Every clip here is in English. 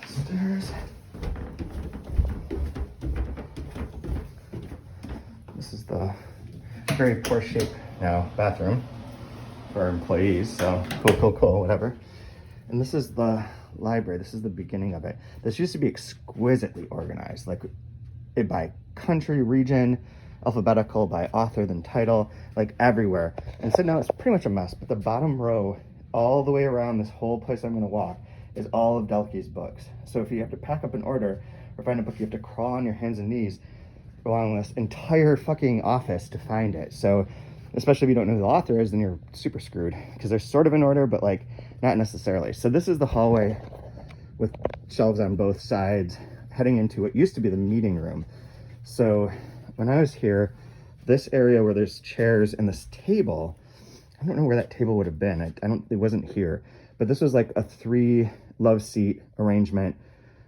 Stairs. This is the very poor shape now bathroom for our employees, so cool, whatever. And this is the library. This is the beginning of it. This used to be exquisitely organized, like by country, region, alphabetical, by author, then title, like everywhere. And so now it's pretty much a mess, but the bottom row, all the way around this whole place I'm gonna walk, is all of Dalkey's books. So if you have to pack up an order or find a book, you have to crawl on your hands and knees along this entire fucking office to find it. So especially if you don't know who the author is, then you're super screwed, because they're sort of in order, but like not necessarily. So this is the hallway with shelves on both sides heading into what used to be the meeting room. So when I was here, this area where there's chairs and this table, I don't know where that table would have been. It wasn't here, but this was like a 3 love seat arrangement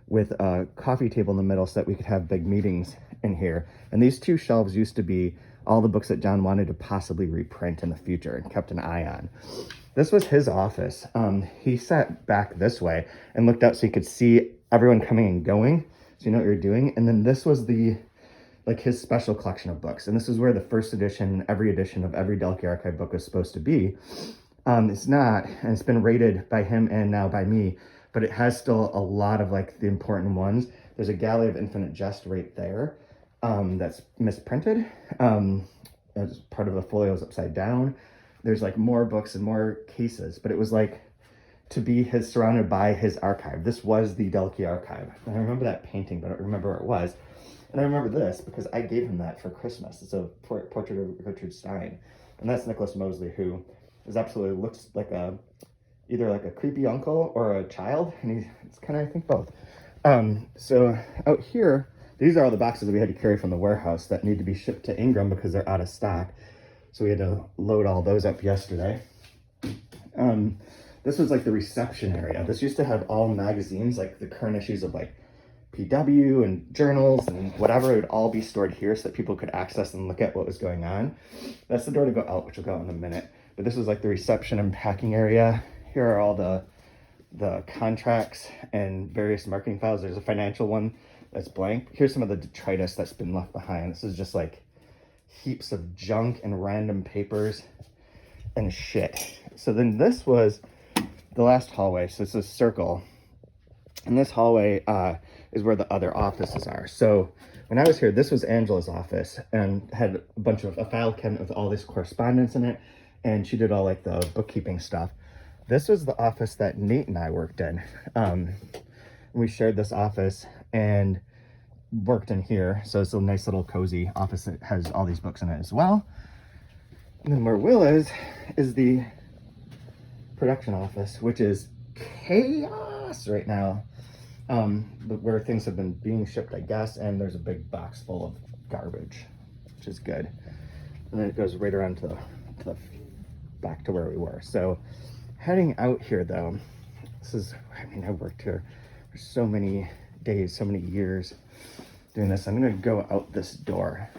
with a coffee table in the middle so that we could have big meetings in here. And these 2 shelves used to be all the books that John wanted to possibly reprint in the future and kept an eye on. This was his office. He sat back this way and looked out so you could see everyone coming and going, so you know what you're doing. And then this was his special collection of books. And this is where the first edition, every edition of every Dalkey Archive book is supposed to be. It's not, and it's been rated by him and now by me, but it has still a lot of like the important ones. There's a Galley of Infinite Jest right there. That's misprinted. As part of the folios upside down. There's like more books and more cases, but it was like to be surrounded by his archive. This was the Dalkey archive. And I remember that painting, but I don't remember where it was. And I remember this because I gave him that for Christmas. It's a portrait of Richard Stein. And that's Nicholas Mosley, who looks like either like a creepy uncle or a child. And it's kind of, I think, both. So out here, these are all the boxes that we had to carry from the warehouse that need to be shipped to Ingram because they're out of stock. So we had to load all those up yesterday. This was like the reception area. This used to have all magazines, like the current issues of like PW and journals and whatever. It would all be stored here so that people could access and look at what was going on. That's the door to go out, which will go out in a minute. But this was like the reception and packing area. Here are all the contracts and various marketing files. There's a financial one that's blank. Here's some of the detritus that's been left behind. This is just like heaps of junk and random papers and shit. So then this was the last hallway. So it's a circle. And this hallway is where the other offices are. So when I was here, this was Angela's office and had a file cabinet with all this correspondence in it. And she did all like the bookkeeping stuff. This was the office that Nate and I worked in. We shared this office and worked in here. So it's a nice little cozy office that has all these books in it as well. And then where Will is the production office, which is chaos right now. But where things have been being shipped, I guess, and there's a big box full of garbage, which is good. And then it goes right around to the back to where we were. So heading out here though, I worked here for so many days, so many years doing this. I'm gonna go out this door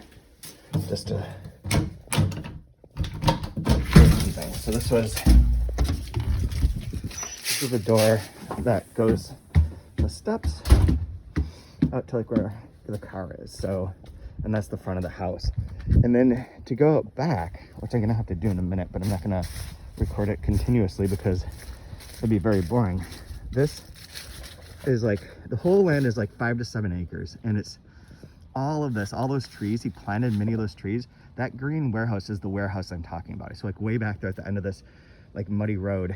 just to do something. So this is the door that goes the steps out to like where the car is. So, and that's the front of the house. And then to go out back, which I'm gonna have to do in a minute, but I'm not gonna record it continuously because it'd be very boring. This is like, the whole land is like 5 to 7 acres, and it's all of this, all those trees. He planted many of those trees. That green warehouse is the warehouse I'm talking about. So like way back there at the end of this like muddy road.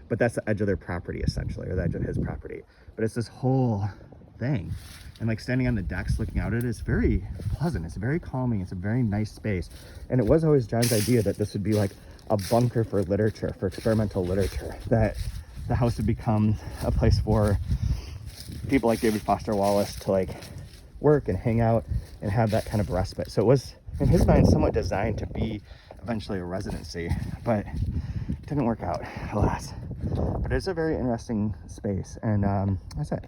But that's the edge of their property essentially, or the edge of his property. But it's this whole thing. And like standing on the decks looking out at it is very pleasant. It's very calming. It's a very nice space. And it was always John's idea that this would be like a bunker for literature, for experimental literature, that the house would become a place for people like David Foster Wallace to like work and hang out and have that kind of respite. So it was, in his mind, somewhat designed to be eventually a residency, but it didn't work out, alas. But it's a very interesting space, and that's it.